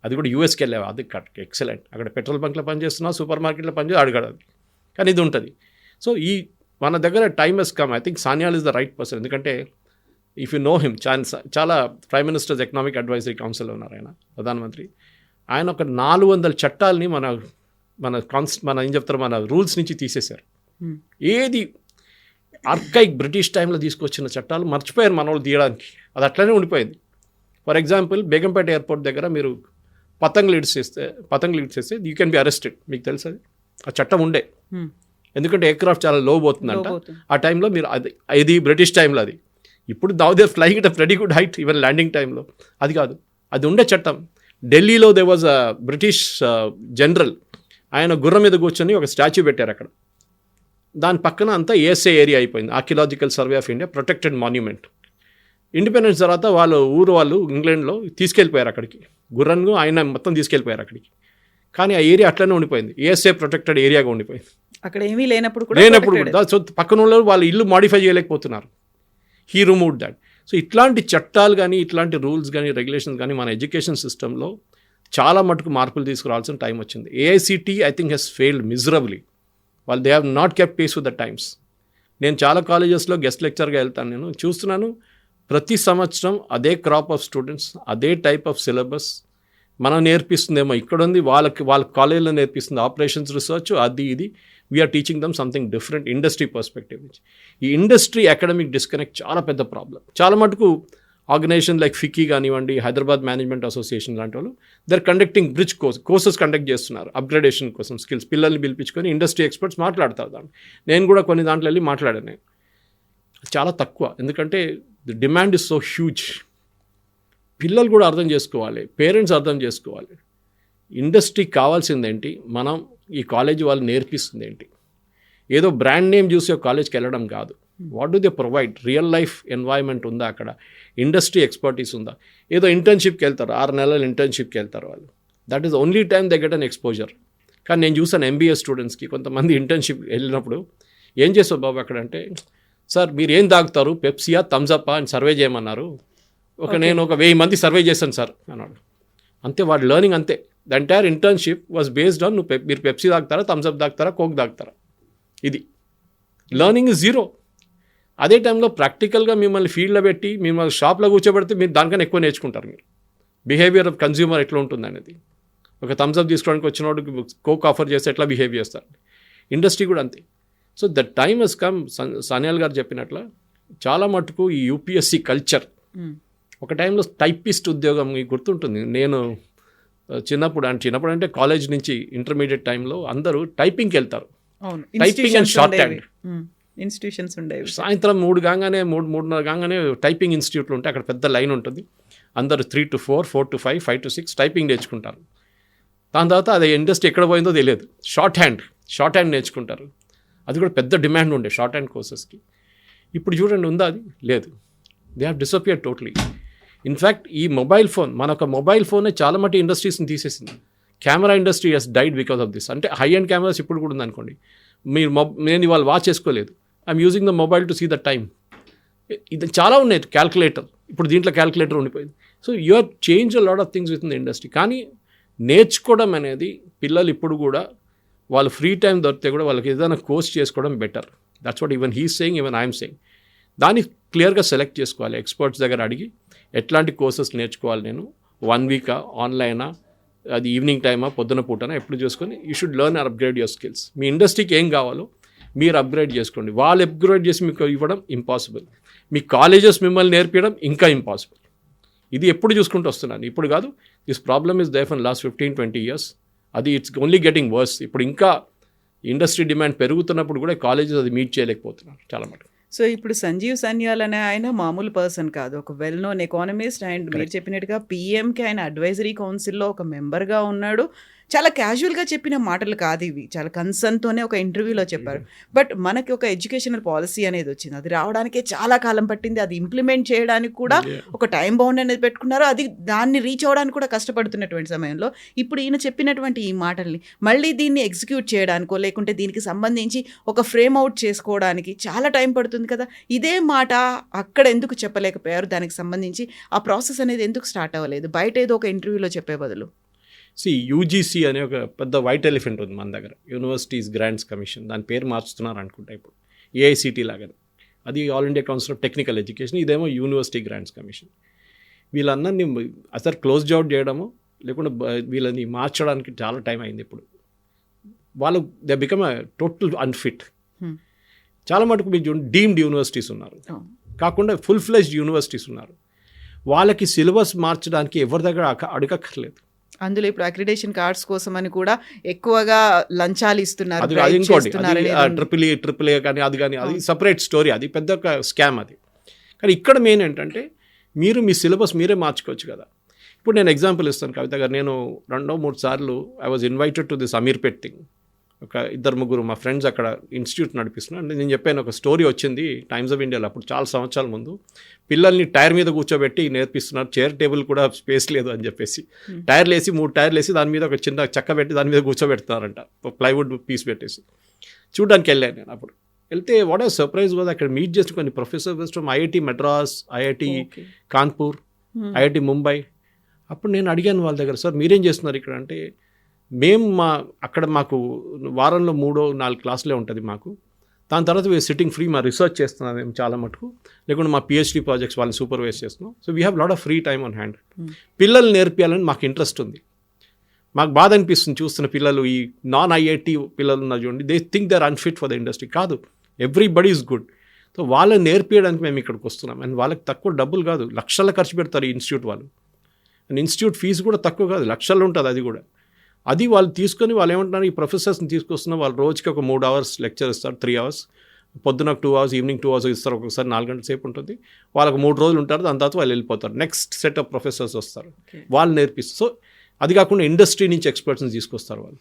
అది కూడా యూఎస్కి వెళ్ళావు, అది ఎక్సలెంట్. అక్కడ పెట్రోల్ బంక్లో పనిచేస్తున్నావు, సూపర్ మార్కెట్లో పనిచేసి అడగడదు. కానీ ఇది ఉంటుంది. సో మన దగ్గర time has come. I think Sanyal is the right person. ఎందుకంటే ఇఫ్ యూ నో హిమ్, చాలా ప్రైమ్ మినిస్టర్స్ ఎకనామిక్ అడ్వైజరీ కౌన్సిల్లో ఉన్నారు ఆయన, ప్రధానమంత్రి. ఆయన ఒక 400 చట్టాలని మన ఏం చెప్తారు, మన రూల్స్ నుంచి తీసేశారు. ఏది ఆర్కైక్ బ్రిటిష్ టైంలో తీసుకొచ్చిన చట్టాలు మర్చిపోయారు మన వాళ్ళు తీయడానికి. అది అట్లనే ఉండిపోయింది. ఫర్ ఎగ్జాంపుల్ బేగంపేట ఎయిర్పోర్ట్ దగ్గర మీరు పతంగులు ఇడ్చేస్తే యూ కెన్ బి అరెస్టెడ్. మీకు తెలుసు అది, ఆ చట్టం ఉండే. ఎందుకంటే ఎయిర్క్రాఫ్ట్ చాలా లో పోతుందంట ఆ టైంలో. మీరు అది బ్రిటిష్ టైంలో అది. ఇప్పుడు now they flying it a very good height even landing టైంలో. అది కాదు, అది ఉండే చట్టం. ఢిల్లీలో they was a British general, ఆయన గుర్రం మీద కూర్చొని ఒక స్టాచ్యూ పెట్టారు అక్కడ. దాని పక్కన అంతా ఏఎస్ఏ ఏరియా అయిపోయింది, archaeological survey of India protected monument. Independence తర్వాత వాళ్ళు ఇంగ్లాండ్లో తీసుకెళ్ళిపోయారు అక్కడికి, గుర్రన్ను ఆయన మొత్తం తీసుకెళ్ళిపోయారు అక్కడికి. కానీ ఆ ఏరియా అట్లనే ఉండిపోయింది, ఏఎస్ఏ ప్రొటెక్టెడ్ ఏరియాగా ఉండిపోయింది. అక్కడ ఏమీ లేనప్పుడు కూడా సో పక్కన వాళ్ళు ఇల్లు మాడిఫై చేయలేకపోతున్నారు. He remove that. సో ఇట్లాంటి చట్టాలు కానీ, ఇట్లాంటి రూల్స్ కానీ, రెగ్యులేషన్స్ కానీ మన ఎడ్యుకేషన్ సిస్టంలో చాలా మటుకు మార్పులు తీసుకురావాల్సిన టైం వచ్చింది. AICT I think he's failed miserably. వాళ్ళు they have not kept pace with the times. నేను చాలా కాలేజెస్లో గెస్ట్ లెక్చర్గా వెళ్తాను, నేను చూస్తున్నాను ప్రతి సంవత్సరం అదే క్రాప్ ఆఫ్ స్టూడెంట్స్, అదే టైప్ ఆఫ్ సిలబస్ మనం నేర్పిస్తుందేమో ఇక్కడ ఉంది, వాళ్ళ కాలేజీలో నేర్పిస్తుంది ఆపరేషన్స్ రీసెర్చ్ అది ఇది. We're teaching them something different industry perspective నుంచి. ఈ ఇండస్ట్రీ అకాడమిక్ డిస్కనెక్ట్ చాలా పెద్ద ప్రాబ్లం. చాలా మటుకు ఆర్గనైజేషన్ లైక్ ఫికీ కానివ్వండి, హైదరాబాద్ మేనేజ్మెంట్ అసోసియేషన్ లాంటి వాళ్ళు they're conducting bridge courses conduct చేస్తున్నారు అప్గ్రేడేషన్ కోసం స్కిల్స్. పిల్లల్ని పిలిపించుకొని ఇండస్ట్రీ ఎక్స్పర్ట్స్ మాట్లాడతారు దాన్ని. నేను కూడా కొన్ని దాంట్లో వెళ్ళి మాట్లాడాను. చాలా తక్కువ, ఎందుకంటే the demand is so huge. పిల్లలు కూడా అర్థం చేసుకోవాలి, పేరెంట్స్ అర్థం చేసుకోవాలి. ఇండస్ట్రీకి కావాల్సిందేంటి, మనం ఈ కాలేజీ వాళ్ళు నేర్పిస్తుంది ఏంటి. ఏదో బ్రాండ్ నేమ్ చూసి ఒక కాలేజ్కి వెళ్ళడం కాదు. What do they provide? Real life environment ఉందా అక్కడ? ఇండస్ట్రీ ఎక్స్పర్టీస్ ఉందా? ఏదో ఇంటర్న్షిప్కి వెళ్తారు, 6 నెలలు ఇంటర్న్షిప్కి వెళ్తారు వాళ్ళు. That is only time they get an exposure. కానీ నేను చూసాను ఎంబీఏ స్టూడెంట్స్కి కొంతమంది ఇంటర్న్షిప్ వెళ్ళినప్పుడు ఏం చేస్తావు బాబు అక్కడ అంటే, సార్ మీరు ఏం తాగుతారు, పెప్సియా థమ్స్అప్పా అని సర్వే చేయమన్నారు. నేను ఒక 1000 మంది సర్వే చేశాను సార్ అన్నాడు. అంతే, వాడు లెర్నింగ్ అంతే. The entire internship was based on మీరు పెప్సీ తాగుతారా, థమ్స్అప్ తాగుతారా, కోక్ తాగుతారా. ఇది లెర్నింగ్ ఇస్ జీరో. అదే టైంలో ప్రాక్టికల్గా మిమ్మల్ని ఫీల్డ్లో పెట్టి మిమ్మల్ని షాప్లో కూర్చోబెడితే మీరు దానికన్నా ఎక్కువ నేర్చుకుంటారు. మీరు బిహేవియర్ ఆఫ్ కన్జ్యూమర్ ఎట్లా ఉంటుంది అనేది. ఒక థమ్స్అప్ తీసుకోవడానికి వచ్చినోడికి కోక్ ఆఫర్ చేస్తే ఎట్లా బిహేవ్ చేస్తారు. ఇండస్ట్రీ కూడా అంతే. So the time has come. Sanyal garu చెప్పినట్ల చాలా మటుకు ఈ యూపీఎస్సీ కల్చర్. ఒక టైంలో టైపిస్ట్ ఉద్యోగం మీకు గుర్తుంటుంది. నేను చిన్నప్పుడు అంటే కాలేజ్ నుంచి ఇంటర్మీడియట్ టైంలో అందరూ టైపింగ్కి వెళ్తారు. Typing and short hand institutions ఉండేవి. సాయంత్రం 3:30 కాగానే టైపింగ్ ఇన్స్టిట్యూట్లు ఉంటే అక్కడ పెద్ద లైన్ ఉంటుంది. అందరూ 3 to 4, 4 to 5, 5 to 6 టైపింగ్ నేర్చుకుంటారు. దాని తర్వాత అది ఇండస్ట్రీ ఎక్కడ పోయిందో తెలియదు. షార్ట్ హ్యాండ్ నేర్చుకుంటారు. అది కూడా పెద్ద డిమాండ్ ఉండే షార్ట్ హ్యాండ్ కోర్సెస్కి. ఇప్పుడు చూడండి, ఉందా? అది లేదు. They have disappeared totally. In fact ఈ మనొక మొబైల్ ఫోనే చాలా మట్టి ఇండస్ట్రీస్ని తీసేసింది. Camera industry has died because of this. అంటే హై అండ్ కెమెరాస్ ఇప్పుడు కూడా ఉందనుకోండి, నేను ఇవాళ వాచ్ చేసుకోలేదు, I'm using the mobile to see the time. ఇది చాలా ఉన్నాయి. క్యాల్కులేటర్, ఇప్పుడు దీంట్లో క్యాల్కులేటర్ ఉండిపోయింది. So you are change a lot of things within the industry. కానీ నేర్చుకోవడం అనేది పిల్లలు ఇప్పుడు కూడా వాళ్ళు ఫ్రీ టైం దొరికితే కూడా వాళ్ళకి ఏదైనా కోర్స్ చేసుకోవడం better. That's what even he's saying, even I'm saying. దాన్ని క్లియర్గా సెలెక్ట్ చేసుకోవాలి. ఎక్స్పర్ట్స్ దగ్గర అడిగి ఎట్లాంటి కోర్సెస్ నేర్చుకోవాలి, నేను 1 వీకా, ఆన్లైనా, అది ఈవినింగ్ టైమా, పొద్దున పూటనా, ఎప్పుడు చేసుకొని you should learn and upgrade your skills. మీ ఇండస్ట్రీకి ఏం కావాలో మీరు అప్గ్రేడ్ చేసుకోండి. వాళ్ళు అప్గ్రేడ్ చేసి మీకు ఇవ్వడం ఇంపాసిబుల్. మీ కాలేజెస్ మిమ్మల్ని నేర్పించడం ఇంకా ఇంపాసిబుల్. ఇది ఎప్పుడు చూసుకుంటూ వస్తున్నాను, ఇప్పుడు కాదు. This problem is there for last 15-20 years. అది ఇట్స్ ఓన్లీ గెటింగ్ వర్స్. ఇప్పుడు ఇంకా ఇండస్ట్రీ డిమాండ్ పెరుగుతున్నప్పుడు కూడా కాలేజెస్ అది మీట్ చేయలేకపోతున్నారు చాలా మటుకు. సో ఇప్పుడు సంజీవ్ సన్యాల్ అనే ఆయన మామూలు పర్సన్ కాదు, ఒక వెల్ నోన్ ఎకానమిస్ట్. అండ్ మీరు చెప్పినట్టుగా పిఎంకి ఆయన అడ్వైజరీ కౌన్సిల్లో ఒక మెంబర్గా ఉన్నాడు. చాలా క్యాజువల్గా చెప్పిన మాటలు కాదు ఇవి, చాలా కన్సర్న్తోనే ఒక ఇంటర్వ్యూలో చెప్పారు. బట్ మనకి ఒక ఎడ్యుకేషనల్ పాలసీ అనేది వచ్చింది, అది రావడానికే చాలా కాలం పట్టింది. అది ఇంప్లిమెంట్ చేయడానికి కూడా ఒక టైం బౌండ్ అనేది పెట్టుకున్నారు. అది దాన్ని రీచ్ అవ్వడానికి కూడా కష్టపడుతున్నటువంటి సమయంలో ఇప్పుడు ఈయన చెప్పినటువంటి ఈ మాటల్ని మళ్ళీ దీన్ని ఎగ్జిక్యూట్ చేయడానికో లేకుంటే దీనికి సంబంధించి ఒక ఫ్రేమ్ అవుట్ చేసుకోవడానికి చాలా టైం పడుతుంది కదా. ఇదే మాట అక్కడ ఎందుకు చెప్పలేకపోయారు? దానికి సంబంధించి ఆ ప్రాసెస్ అనేది ఎందుకు స్టార్ట్ అవ్వలేదు? బయట ఏదో ఒక ఇంటర్వ్యూలో చెప్పే బదులు. యూజీసీ అనే ఒక పెద్ద వైట్ ఎలిఫెంట్ ఉంది మన దగ్గర, యూనివర్సిటీస్ గ్రాంట్స్ కమిషన్. దాని పేరు మార్చుతున్నారు అనుకుంటా ఇప్పుడు, ఏఐసిటీ లాగానే. అది all India council of technical education, ఇదేమో యూనివర్సిటీ గ్రాంట్స్ కమిషన్. వీళ్ళందరినీ అసలు క్లోజ్ అవుట్ చేయడము లేకుండా వీళ్ళని మార్చడానికి చాలా టైం అయింది. ఇప్పుడు వాళ్ళు they become a total unfit. చాలా మటుకు మీరు చూడండి డీమ్డ్ యూనివర్సిటీస్ ఉన్నారు, కాకుండా ఫుల్ ఫ్లెజ్డ్ యూనివర్సిటీస్ ఉన్నారు. వాళ్ళకి సిలబస్ మార్చడానికి ఎవరి దగ్గర అడగక్కర్లేదు. అందులో ఇప్పుడు అక్రిడేషన్ కార్డ్స్ కోసం అని కూడా ఎక్కువగా లంచాలు ఇస్తున్నారు. అది ఇంకోటి ట్రిపుల్ ఏ కానీ అది కానీ అది సపరేట్ స్టోరీ, అది పెద్ద స్కామ్ అది. కానీ ఇక్కడ మెయిన్ ఏంటంటే మీరు మీ సిలబస్ మీరే మార్చుకోవచ్చు కదా. ఇప్పుడు నేను ఎగ్జాంపుల్ ఇస్తాను కవిత గారు. నేను 2-3 సార్లు I was invited to this Ameerpet thing. ఒక 2-3 మా ఫ్రెండ్స్ అక్కడ ఇన్స్టిట్యూట్ నడిపిస్తున్నారు. అంటే నేను చెప్పాను ఒక స్టోరీ వచ్చింది టైమ్స్ ఆఫ్ ఇండియాలో అప్పుడు చాలా సంవత్సరాల ముందు. పిల్లల్ని టైర్ మీద కూర్చోబెట్టి నేర్పిస్తున్నారు, చైర్ టేబుల్ కూడా స్పేస్ లేదు అని చెప్పేసి 3 టైర్లు వేసి దాని మీద ఒక చిన్న చెక్క పెట్టి దాని మీద కూర్చోబెడుతున్నారంట, ప్లైవుడ్ పీస్ పెట్టేసి. చూడడానికి వెళ్ళాను నేను. అప్పుడు వెళ్తే వాట్ ఆర్ సర్ప్రైజ్ వాజ్ అక్కడ మీట్ చేసిన కొన్ని professors from IIT Madras, IIT Kanpur, IIT Mumbai. అప్పుడు నేను అడిగాను వాళ్ళ దగ్గర, సార్ మీరేం చేస్తున్నారు ఇక్కడ అంటే, మేము అక్కడ మాకు వారంలో 3-4 క్లాసులే ఉంటుంది మాకు. దాని తర్వాత వీఆర్ సిట్టింగ్ ఫ్రీ, మా రీసెర్చ్ చేస్తున్నాం మేము చాలా మటుకు, లేకుంటే మా పిహెచ్డి ప్రాజెక్ట్స్ వాళ్ళని సూపర్వైజ్ చేస్తున్నాం. So we have lot of free time on hand. పిల్లలు నేర్పియాలని మాకు ఇంట్రెస్ట్ ఉంది. మాకు బాధ అనిపిస్తుంది చూస్తున్న పిల్లలు, ఈ నాన్ ఐఐటి పిల్లలు ఉన్నారు చూడండి, they think they are unfit for the industry. కాదు, ఎవ్రీబడి ఈజ్ గుడ్. సో వాళ్ళని నేర్పించడానికి మేము ఇక్కడికి వస్తున్నాం. అండ్ వాళ్ళకి తక్కువ డబ్బులు కాదు, లక్షల ఖర్చు పెడతారు ఈ ఇన్స్టిట్యూట్ వాళ్ళు. అండ్ ఇన్స్టిట్యూట్ ఫీజు కూడా తక్కువ కాదు, లక్షల్లో ఉంటుంది అది కూడా. అది వాళ్ళు తీసుకొని వాళ్ళు ఏమంటున్నారు, ఈ ప్రొఫెసర్స్ని తీసుకొస్తున్నారు, వాళ్ళు రోజుకి ఒక 3 hours లెక్చర్ ఇస్తారు, 3 hours, పొద్దున 2 hours, ఈవినింగ్ 2 hours ఇస్తారు. ఒక్కొక్కసారి 4 గంటల సేపు ఉంటుంది. వాళ్ళకు 3 రోజులు ఉంటారు, దాని తర్వాత వాళ్ళు వెళ్ళిపోతారు. నెక్స్ట్ సెట్ ఆఫ్ ప్రొఫెసర్స్ వస్తారు, వాళ్ళు నేర్పిస్తారు. సో అది కాకుండా ఇండస్ట్రీ నుంచి ఎక్స్పర్ట్స్ని తీసుకొస్తారు వాళ్ళు.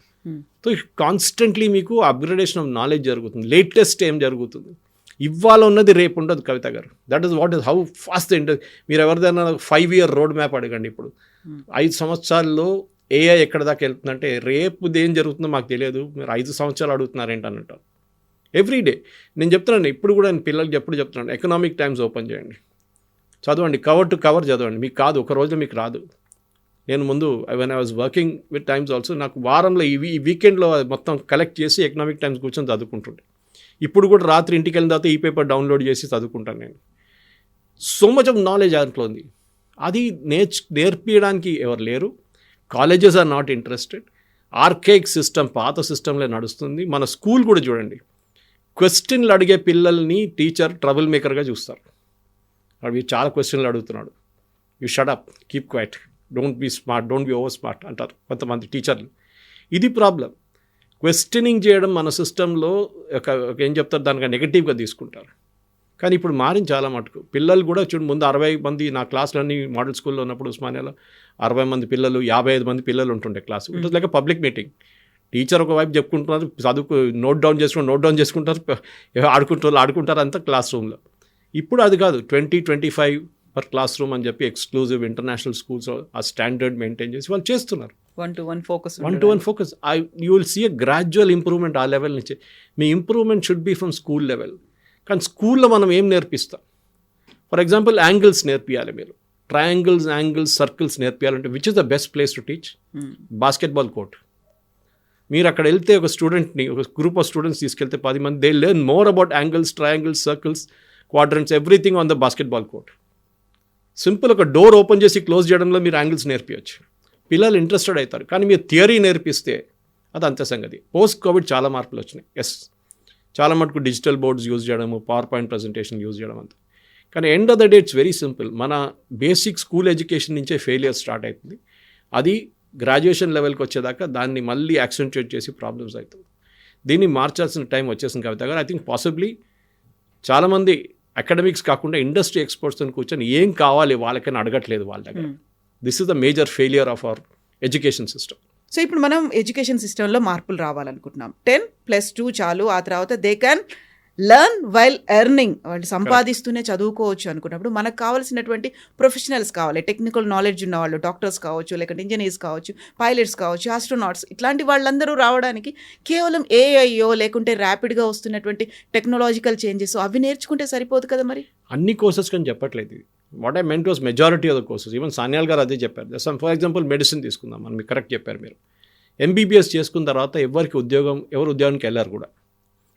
సో కాన్స్టెంట్లీ మీకు అప్గ్రేడేషన్ ఆఫ్ నాలెడ్జ్ జరుగుతుంది, లేటెస్ట్ ఏం జరుగుతుంది. ఇవాళ ఉన్నది రేపు ఉండదు కవిత గారు. That is what is how fast the industry. మీరు ఎవరిదైనా 5-year రోడ్ మ్యాప్ అడగండి. ఇప్పుడు 5 సంవత్సరాల్లో ఏఐ ఎక్కడ దాకా వెళ్తుందంటే, రేపు ఏం జరుగుతుందో మాకు తెలియదు, మీరు 5 సంవత్సరాలు అడుగుతున్నారు ఏంటంటారు ఎవ్రీడే. నేను చెప్తున్నాను, ఇప్పుడు కూడా నేను పిల్లలకి ఎప్పుడు చెప్తున్నాను, ఎకనామిక్ టైమ్స్ ఓపెన్ చేయండి, చదవండి, కవర్ టు కవర్ చదవండి. మీకు కాదు, ఒక రోజులో మీకు రాదు. నేను ముందు when I was working with times also, నాకు వారంలో ఈ వీకెండ్లో మొత్తం కలెక్ట్ చేసి ఎకనామిక్ టైమ్స్ కూర్చొని చదువుకుంటుండే. ఇప్పుడు కూడా రాత్రి ఇంటికి వెళ్ళిన తర్వాత ఈ పేపర్ డౌన్లోడ్ చేసి చదువుకుంటాను నేను. సో మచ్ ఆఫ్ నాలెడ్జ్ దాంట్లో ఉంది. అది నేర్పించడానికి ఎవరు లేరు. Colleges are not interested. Archaic system, పాత సిస్టంలో నడుస్తుంది. మన స్కూల్ కూడా చూడండి, క్వశ్చన్లు అడిగే పిల్లల్ని టీచర్ ట్రబుల్ మేకర్గా చూస్తారు. అవి చాలా క్వశ్చన్లు అడుగుతున్నాడు, you shut up, keep quiet, don't be smart, don't be over smart అంటారు కొంతమంది టీచర్లు. ఇది ప్రాబ్లం. క్వశ్చనింగ్ చేయడం మన సిస్టంలో ఏం చెప్తారు, దానికి నెగిటివ్గా తీసుకుంటారు. కానీ ఇప్పుడు మారింది చాలా మటుకు. పిల్లలు కూడా చూడు, ముందు 60 మంది నా క్లాసులన్నీ మోడల్ స్కూల్లో ఉన్నప్పుడు ఉస్మానియాలో 60 మంది పిల్లలు, 55 మంది పిల్లలు ఉంటుండే class. It was like public meeting. Teacher ఒకవైపు చెప్పుకుంటున్నారు, చదువుకు నోట్ డౌన్ చేసుకుంటారు, ఆడుకుంటారు అంతా క్లాస్ రూమ్లో. ఇప్పుడు అది కాదు, 20-25 పర్ క్లాస్ రూమ్ అని చెప్పి ఎక్స్క్లూజివ్ ఇంటర్నేషనల్ స్కూల్స్ ఆ స్టాండర్డ్ మెయింటైన్ చేసి వాళ్ళు చేస్తున్నారు. 1-to-1 focus. You will see a gradual improvement ఆ లెవెల్ నుంచి. మీ improvement should be from school level. కానీ స్కూల్లో మనం ఏం నేర్పిస్తాం? ఫర్ ఎగ్జాంపుల్ యాంగిల్స్ నేర్పియాలి మీరు, ట్రయాంగిల్స్, యాంగిల్స్, సర్కిల్స్ నేర్పియాలంటే which is the best place to teach? Basketball court. మీరు అక్కడ వెళ్తే ఒక స్టూడెంట్ని, ఒక గ్రూప్ ఆఫ్ స్టూడెంట్స్ తీసుకెళ్తే 10 మంది, they learn more about angles, triangles, circles, quadrants, everything on the basketball court. Simple ఒక డోర్ ఓపెన్ చేసి క్లోజ్ చేయడంలో మీరు యాంగిల్స్ నేర్పించచ్చు, పిల్లలు ఇంట్రెస్టెడ్ అవుతారు. కానీ మీరు థియరీ నేర్పిస్తే అది అంతే సంగతి. పోస్ట్ కోవిడ్ చాలా మార్పులు వచ్చినాయి. ఎస్, చాలా మటుకు డిజిటల్ బోర్డ్స్ యూజ్ చేయడము, పవర్ పాయింట్ ప్రజెంటేషన్ యూజ్ చేయడం అంతా. కానీ end of the day it's very simple. మన బేసిక్ స్కూల్ ఎడ్యుకేషన్ నుంచే ఫెయిలియర్ స్టార్ట్ అవుతుంది. అది గ్రాడ్యుయేషన్ లెవెల్కి వచ్చేదాకా దాన్ని మళ్ళీ యాక్సెంట్యుయేట్ చేసి ప్రాబ్లమ్స్ అవుతుంది. దీన్ని మార్చాల్సిన టైం వచ్చేసింది కవిత గారు. ఐ థింక్ పాసిబ్లీ చాలామంది అకాడమిక్స్ కాకుండా ఇండస్ట్రీ ఎక్స్పర్ట్స్తో కూర్చొని ఏం కావాలి వాళ్ళకని అడగట్లేదు వాళ్ళ దగ్గర. This is the major failure of our education system. So ఇప్పుడు మనం ఎడ్యుకేషన్ సిస్టంలో మార్పులు రావాలనుకుంటున్నాం. 10+2 చాలు, ఆ తర్వాత they can learn while earning, అంటే సంపాదిస్తూనే చదువుకోవచ్చు అనుకున్నప్పుడు మనకు కావాల్సినటువంటి ప్రొఫెషనల్స్ కావాలి. టెక్నికల్ నాలెడ్జ్ ఉన్న వాళ్ళు, డాక్టర్స్ కావచ్చు, లేకుంటే ఇంజనీర్స్ కావచ్చు, పైలట్స్ కావచ్చు, ఆస్ట్రోనాట్స్, ఇట్లాంటి వాళ్ళందరూ రావడానికి కేవలం ఏఐయో లేకుంటే ర్యాపిడ్గా వస్తున్నటువంటి టెక్నాలజికల్ చేంజెస్ అవి నేర్చుకుంటే సరిపోదు కదా మరి? అన్ని కోర్సెస్ కానీ చెప్పట్లేదు. What I meant was majority of the courses. Even Sanyal గారు అదే చెప్పారు. ఫర్ ఎగ్జాంపుల్ మెడిసిన్ తీసుకుందాం మనం, మీకు కరెక్ట్ చెప్పారు మీరు. ఎంబీబీఎస్ చేసుకున్న తర్వాత ఎవరు ఉద్యోగానికి వెళ్ళారు కూడా.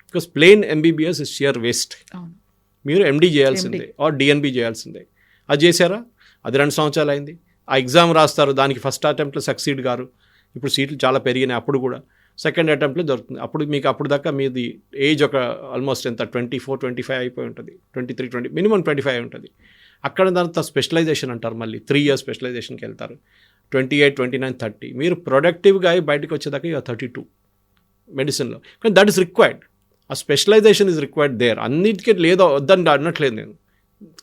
Because plain MBBS is sheer waste. మీరు ఎండీ చేయాల్సిందే ఆర్ డిఎన్బీ చేయాల్సిందే. అది చేశారా? అది 2 సంవత్సరాలు అయింది. ఆ ఎగ్జామ్ రాస్తారు, దానికి ఫస్ట్ అటెంప్ట్లో సక్సీడ్ గారు. ఇప్పుడు సీట్లు చాలా పెరిగినాయి. అప్పుడు కూడా సెకండ్ అటెంప్ట్లో దొరుకుతుంది. అప్పుడు మీకు అప్పుడు దాకా మీది ఏజ్ ఒక ఆల్మోస్ట్ ఎంత 24-25 అయిపోయి ఉంటుంది, 23-20 మినిమం 25 ఉంటుంది. అక్కడ దాంతో స్పెషలైజేషన్ అంటారు, మళ్ళీ 3 years స్పెషలైజేషన్కి వెళ్తారు, 28, 29, 30. మీరు ప్రొడక్టివ్గా అయి బయటకు వచ్చేదాకా ఇక 32 మెడిసిన్లో. కానీ దట్ ఈస్ రిక్వైర్డ్, ఆ స్పెషలైజేషన్ ఈజ్ రిక్వైర్డ్ దేర్. అన్నిటికీ లేదో వద్దని అనట్లేదు నేను,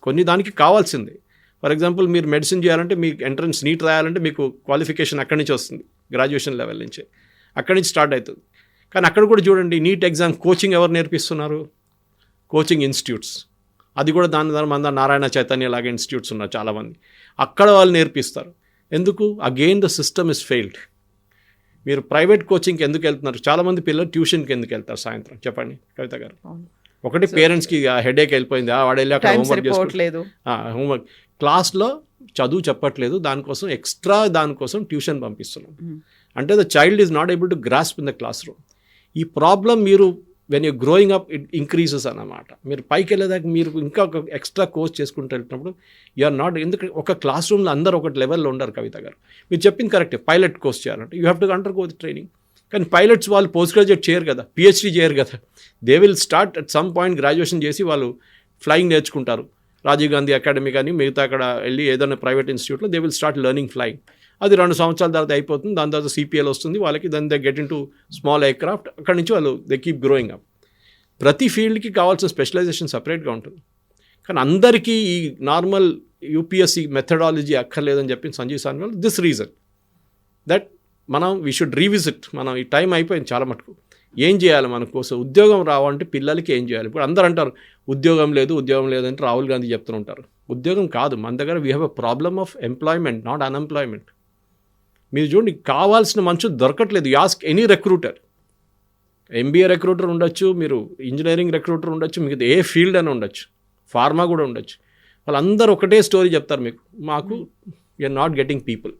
కొన్ని దానికి కావాల్సిందే. ఫర్ ఎగ్జాంపుల్ మీరు మెడిసిన్ చేయాలంటే మీకు ఎంట్రన్స్ నీట్ రాయాలంటే మీకు క్వాలిఫికేషన్ అక్కడి నుంచి వస్తుంది, గ్రాడ్యుయేషన్ లెవెల్ నుంచి, అక్కడి నుంచి స్టార్ట్ అవుతుంది. కానీ అక్కడ కూడా చూడండి, నీట్ ఎగ్జామ్ కోచింగ్ ఎవరు నేర్పిస్తున్నారు? Coaching institutes. అది కూడా దాని మన నారాయణ చైతన్య లాగా ఇన్స్టిట్యూట్స్ ఉన్నారు చాలామంది, అక్కడ వాళ్ళు నేర్పిస్తారు. ఎందుకు? Again the system is failed. మీరు ప్రైవేట్ కోచింగ్కి ఎందుకు వెళ్తున్నారు? చాలామంది పిల్లలు ట్యూషన్కి ఎందుకు వెళ్తారు సాయంత్రం, చెప్పండి కవిత గారు? ఒకటి పేరెంట్స్కి హెడేక్ వెళ్ళిపోయింది, వాడు వెళ్ళి అక్కడ హోంవర్క్ చేసుకోవట్లేదు, హోంవర్క్ క్లాస్లో చదువు చెప్పట్లేదు, దానికోసం ఎక్స్ట్రా దానికోసం ట్యూషన్ పంపిస్తున్నాం. అంటే the child is not able to grasp in the class room. ఈ ప్రాబ్లం మీరు when you growing up it increases అన్నమాట. మీరు పైకి వెళ్ళేదాకా మీరు ఇంకా ఒక ఎక్స్ట్రా కోర్స్ చేసుకుంటూ వెళ్తున్నప్పుడు యూఆర్ నాట్, ఎందుకంటే ఒక క్లాస్ రూమ్లో అందరూ ఒక లెవెల్లో ఉండరు. కవిత గారు మీరు చెప్పింది కరెక్టే, పైలట్ కోర్స్ చేయాలంటే you have to under go the training. కానీ పైలట్స్ వాళ్ళు పోస్ట్ గ్రాడ్యుయేట్ చేయరు కదా, పిహెచ్డీ చేయరు కదా. They will start at some point graduation చేసి వాళ్ళు ఫ్లయింగ్ నేర్చుకుంటారు. రాజీవ్ గాంధీ అకాడమీ కానీ మిగతా అక్కడ వెళ్ళి ఏదైనా ప్రైవేట్ ఇన్స్టిట్యూట్లో they will start learning flying. అది 2 సంవత్సరాల తర్వాత అయిపోతుంది, దాని తర్వాత సిపిఎల్ వస్తుంది వాళ్ళకి, then they get in to small aircraft. అక్కడి నుంచి వాళ్ళు దే కీప్ గ్రోయింగ్ అప్. ప్రతి ఫీల్డ్కి కావాల్సిన స్పెషలైజేషన్ సపరేట్గా ఉంటుంది. కానీ అందరికీ ఈ నార్మల్ యూపీఎస్సీ మెథడాలజీ అక్కర్లేదని చెప్పి సంజీవ్ సాన్వాల్ దిస్ రీజన్ దట్ మనం వీ షుడ్ రీవిజిట్. మనం ఈ టైం అయిపోయింది చాలా మటుకు. ఏం చేయాలి మన కోసం? ఉద్యోగం రావాలంటే పిల్లలకి ఏం చేయాలి? ఇప్పుడు అందరూ అంటారు ఉద్యోగం లేదంటే రాహుల్ గాంధీ చెప్తుంటారు. ఉద్యోగం కాదు, మన దగ్గర we have a problem of employment, not unemployment. మీరు చూడండి, కావాల్సిన మనుషులు దొరకట్లేదు. Ask any recruiter, MBA recruiter ఉండొచ్చు, మీరు ఇంజనీరింగ్ రిక్రూటర్ ఉండొచ్చు, మీకు ఏ ఫీల్డ్ అని ఉండొచ్చు, ఫార్మా కూడా ఉండొచ్చు. వాళ్ళందరూ ఒకటే స్టోరీ చెప్తారు మీకు, మాకు యూఆర్ నాట్ గెటింగ్ పీపుల్.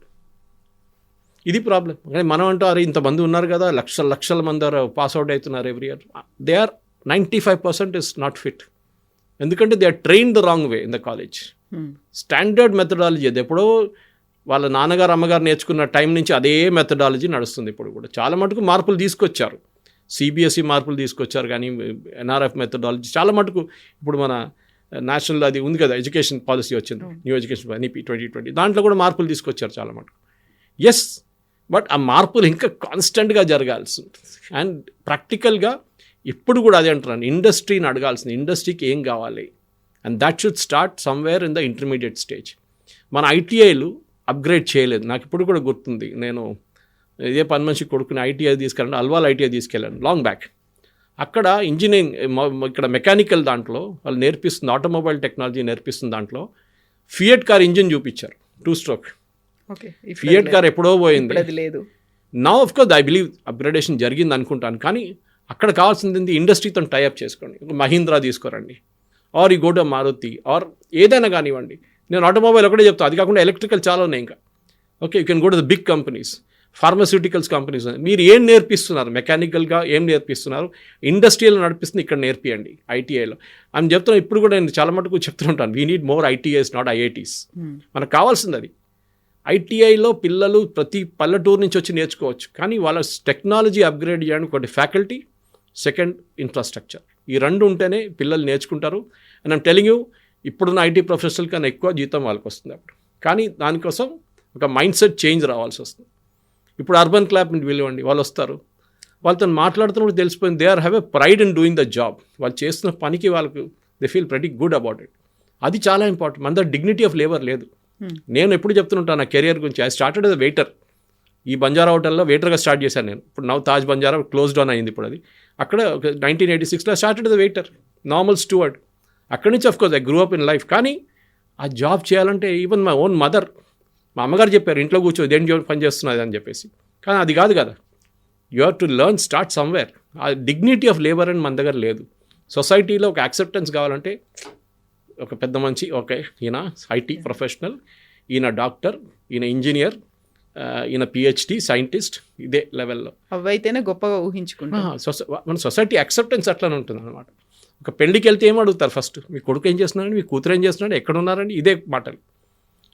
ఇది ప్రాబ్లం. కానీ మనం అంటారు ఇంతమంది ఉన్నారు కదా, లక్షల మంది పాస్అవుట్ అవుతున్నారు every year. They are 95% is not fit. ఎందుకంటే they are trained the wrong way in the college. Standard methodology అది ఎప్పుడో వాళ్ళ నాన్నగారు అమ్మగారు నేర్చుకున్న టైం నుంచి అదే మెథడాలజీ నడుస్తుంది ఇప్పుడు కూడా. చాలా మటుకు మార్పులు తీసుకొచ్చారు, సిబిఎస్ఈ మార్పులు తీసుకొచ్చారు, కానీ ఎన్ఆర్ఎఫ్ మెథడాలజీ చాలా మటుకు ఇప్పుడు మన నేషనల్ అది ఉంది కదా, ఎడ్యుకేషన్ పాలసీ వచ్చింది, న్యూ ఎడ్యుకేషన్ ఎన్ఈపీ 2020, దాంట్లో కూడా మార్పులు తీసుకొచ్చారు చాలా మటుకు. ఎస్, బట్ ఆ మార్పులు ఇంకా కాన్స్టెంట్గా జరగాల్సి ఉంటుంది. అండ్ ప్రాక్టికల్గా ఇప్పుడు కూడా అదే అంటున్నాను, ఇండస్ట్రీని అడగాల్సింది, ఇండస్ట్రీకి ఏం కావాలి, and that should start somewhere in the intermediate stage. మన ఐటీఐలు అప్గ్రేడ్ చేయలేదు. నాకు ఇప్పుడు కూడా గుర్తుంది, నేను ఇదే పని మనిషి కొడుకుని ఐటీఐ తీసుకెళ్ళాను, అల్వాల్ ఐటీఐ తీసుకెళ్ళాను లాంగ్ బ్యాక్. అక్కడ ఇంజనీరింగ్, ఇక్కడ మెకానికల్ దాంట్లో వాళ్ళు నేర్పిస్తుంది, ఆటోమొబైల్ టెక్నాలజీ నేర్పిస్తుంది, దాంట్లో ఫియట్ కార్ ఇంజిన్ చూపించారు, 2 stroke. ఫియట్ కార్ ఎప్పుడో పోయింది, లేదు. నా of course I believe upgradation జరిగింది అనుకుంటాను. కానీ అక్కడ కావాల్సింది ఇండస్ట్రీతో టైఅప్ చేసుకోండి. మహీంద్రా తీసుకోరండి, ఆర్ ఈ గో టు మారుతి, ఆర్ ఏదైనా కానివ్వండి. నేను ఆటోమొబైల్ ఒకటే చెప్తాను, అది కాకుండా ఎలక్ట్రికల్ చాలా ఉన్నాయి ఇంకా. Okay, you can go to the big companies, pharmaceuticals companies. మీరు ఏం నేర్పిస్తున్నారు, మెకానికల్గా ఏం నేర్పిస్తున్నారు, ఇండస్ట్రియల్ నడిపిస్తుంది, ఇక్కడ నేర్పియండి ఐటీఐలో అని చెప్తున్నాను. ఇప్పుడు కూడా నేను చాలా మటుకు చెప్తుంటాను, we need more ITIs, not IITs. మనకు కావాల్సింది అది. ఐటీఐలో పిల్లలు ప్రతి పల్లెటూరు నుంచి వచ్చి నేర్చుకోవచ్చు, కానీ వాళ్ళ టెక్నాలజీ అప్గ్రేడ్ చేయడానికి ఒకటి ఫ్యాకల్టీ, సెకండ్ ఇన్ఫ్రాస్ట్రక్చర్. ఈ 2 ఉంటేనే పిల్లలు నేర్చుకుంటారు. అండ్ ఐమ్ టెలింగ్ యూ, ఇప్పుడున్న ఐటీ ప్రొఫెషనల్ కన్నా ఎక్కువ జీతం వాళ్ళకి వస్తుంది అప్పుడు. కానీ దానికోసం ఒక మైండ్ సెట్ చేంజ్ రావాల్సి వస్తుంది. ఇప్పుడు అర్బన్ క్లాబ్ పిలవండి, వాళ్ళు వస్తారు, వాళ్ళతో మాట్లాడుతున్నప్పుడు తెలిసిపోయింది, they are have a pride in doing the job. వాళ్ళు చేస్తున్న పనికి వాళ్ళకు they feel pretty good about it. అది చాలా ఇంపార్టెంట్. మన దగ్గర డిగ్నిటీ ఆఫ్ లేబర్ లేదు. నేను ఎప్పుడు చెప్తుంటాను నా కెరియర్ గురించి, ఐ స్టార్టెడ్ ఎస్ వెయిటర్. ఈ బంజారా హోటల్లో వెయిటర్గా స్టార్ట్ చేశాను నేను. ఇప్పుడు now Taj Banjara close down అయింది ఇప్పుడు అది. అక్కడ 1986లో started as waiter, normal steward. అక్కడి నుంచి of course I grew up in life. కానీ ఆ జాబ్ చేయాలంటే ఈవెన్ మై ఓన్ మదర్, మా అమ్మగారు చెప్పారు, ఇంట్లో కూర్చో దేని పని చేస్తున్నది అని చెప్పేసి. కానీ అది కాదు కదా, you have to learn, start somewhere. ఆ డిగ్నిటీ ఆఫ్ లేబర్ అని మన దగ్గర లేదు. సొసైటీలో ఒక యాక్సెప్టెన్స్ కావాలంటే ఒక పెద్ద మంచి, ఓకే ఈయన ఐటీ ప్రొఫెషనల్, ఈయన డాక్టర్, ఈయన ఇంజనీర్, ఈయన పిహెచ్డి సైంటిస్ట్, ఇదే లెవెల్లో అవైతేనే గొప్పగా ఊహించుకుంటాం. మన సొసైటీ యాక్సెప్టెన్స్ అట్లానే ఉంటుంది అనమాట. ఒక పెళ్ళికి వెళ్తే ఏం అడుగుతారు ఫస్ట్, మీ కొడుకు ఏం చేస్తున్నారండి, మీ కూతురు ఏం చేస్తున్నాడు, ఎక్కడ ఉన్నారండి, ఇదే మాటలు.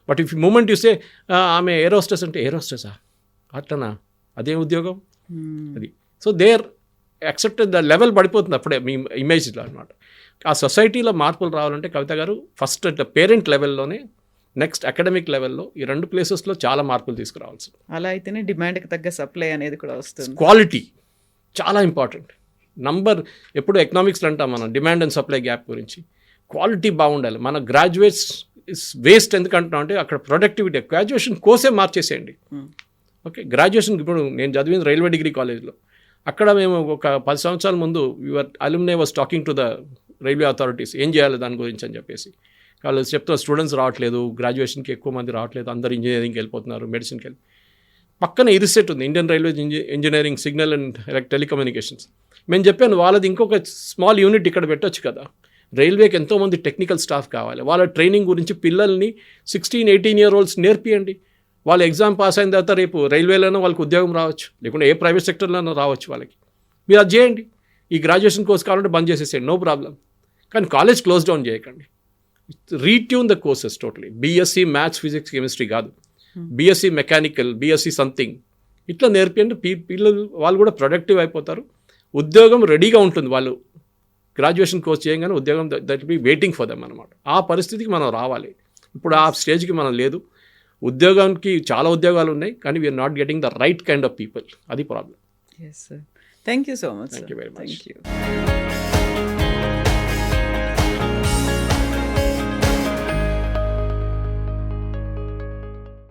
బట్ ఇఫ్ మూమెంట్ చూస్తే ఆమె ఏరోస్టెస్ అంటే ఏరోస్టెసా, అట్లనా, అదే ఉద్యోగం. అది so they're accepted the level పడిపోతుంది అప్పుడే మీ ఇమేజ్లో అనమాట. ఆ సొసైటీలో మార్పులు రావాలంటే కవిత గారు ఫస్ట్ అట్లా పేరెంట్ లెవెల్లోనే, నెక్స్ట్ అకాడమిక్ లెవెల్లో ఈ 2 ప్లేసెస్లో చాలా మార్పులు తీసుకురావాల్సి. అలా అయితేనే డిమాండ్కి తగ్గ సప్లై అనేది కూడా వస్తుంది. క్వాలిటీ చాలా ఇంపార్టెంట్. ఎప్పుడు ఎకనామిక్స్లో అంటాం మనం డిమాండ్ అండ్ సప్లై గ్యాప్ గురించి. క్వాలిటీ బాగుండాలి. మన గ్రాడ్యుయేట్స్ వేస్ట్ ఎందుకంటున్నాం అంటే అక్కడ ప్రొడక్టివిటీ, గ్రాడ్యుయేషన్ కోర్సే మార్చేసేయండి. ఓకే, గ్రాడ్యుయేషన్ ఇప్పుడు నేను చదివింది రైల్వే డిగ్రీ కాలేజ్లో. అక్కడ మేము ఒక 10 సంవత్సరాల ముందు your alumni was talking to the railway authorities ఏం చేయాలి దాని గురించి అని చెప్పేసి. వాళ్ళు చెప్తున్న స్టూడెంట్స్ రావట్లేదు, గ్రాడ్యుయేషన్కి ఎక్కువ మంది రావట్లేదు, అందరు ఇంజనీరింగ్కి వెళ్ళిపోతున్నారు, మెడిసిన్కి వెళ్ళి. పక్కన ఇరిసెట్ ఉంది, Indian railway engineering signal and telecommunications. మేము చెప్పాను వాళ్ళది ఇంకొక స్మాల్ యూనిట్ ఇక్కడ పెట్టొచ్చు కదా. రైల్వేకి ఎంతోమంది టెక్నికల్ స్టాఫ్ కావాలి. వాళ్ళ ట్రైనింగ్ గురించి పిల్లల్ని 16-18 year olds నేర్పియండి. వాళ్ళు ఎగ్జామ్ పాస్ అయిన తర్వాత రేపు రైల్వేలోనూ వాళ్ళకి ఉద్యోగం రావచ్చు, లేకుంటే ఏ ప్రైవేట్ సెక్టర్లోనూ రావచ్చు వాళ్ళకి. మీరు అది చేయండి. ఈ గ్రాడ్యుయేషన్ కోర్స్ కావాలంటే బంద్ చేసేసేయండి, నో ప్రాబ్లం. కానీ కాలేజ్ క్లోజ్ డౌన్ చేయకండి. Retune the courses totally. BSc maths, physics, chemistry కాదు, బీఎస్సీ మెకానికల్, బీఎస్సీ సంథింగ్ ఇట్లా నేర్పియండి. పిల్లలు వాళ్ళు కూడా ప్రొడక్టివ్ అయిపోతారు, ఉద్యోగం రెడీగా ఉంటుంది. వాళ్ళు గ్రాడ్యుయేషన్ కోర్స్ చేయగానే ఉద్యోగం that be waiting for them అనమాట. ఆ పరిస్థితికి మనం రావాలి. ఇప్పుడు ఆ స్టేజ్కి మనం లేదు. ఉద్యోగానికి చాలా ఉద్యోగాలు ఉన్నాయి, కానీ we're not getting the right kind of people. అది problem. Yes sir, thank you so much. Thank you very much. Thank you.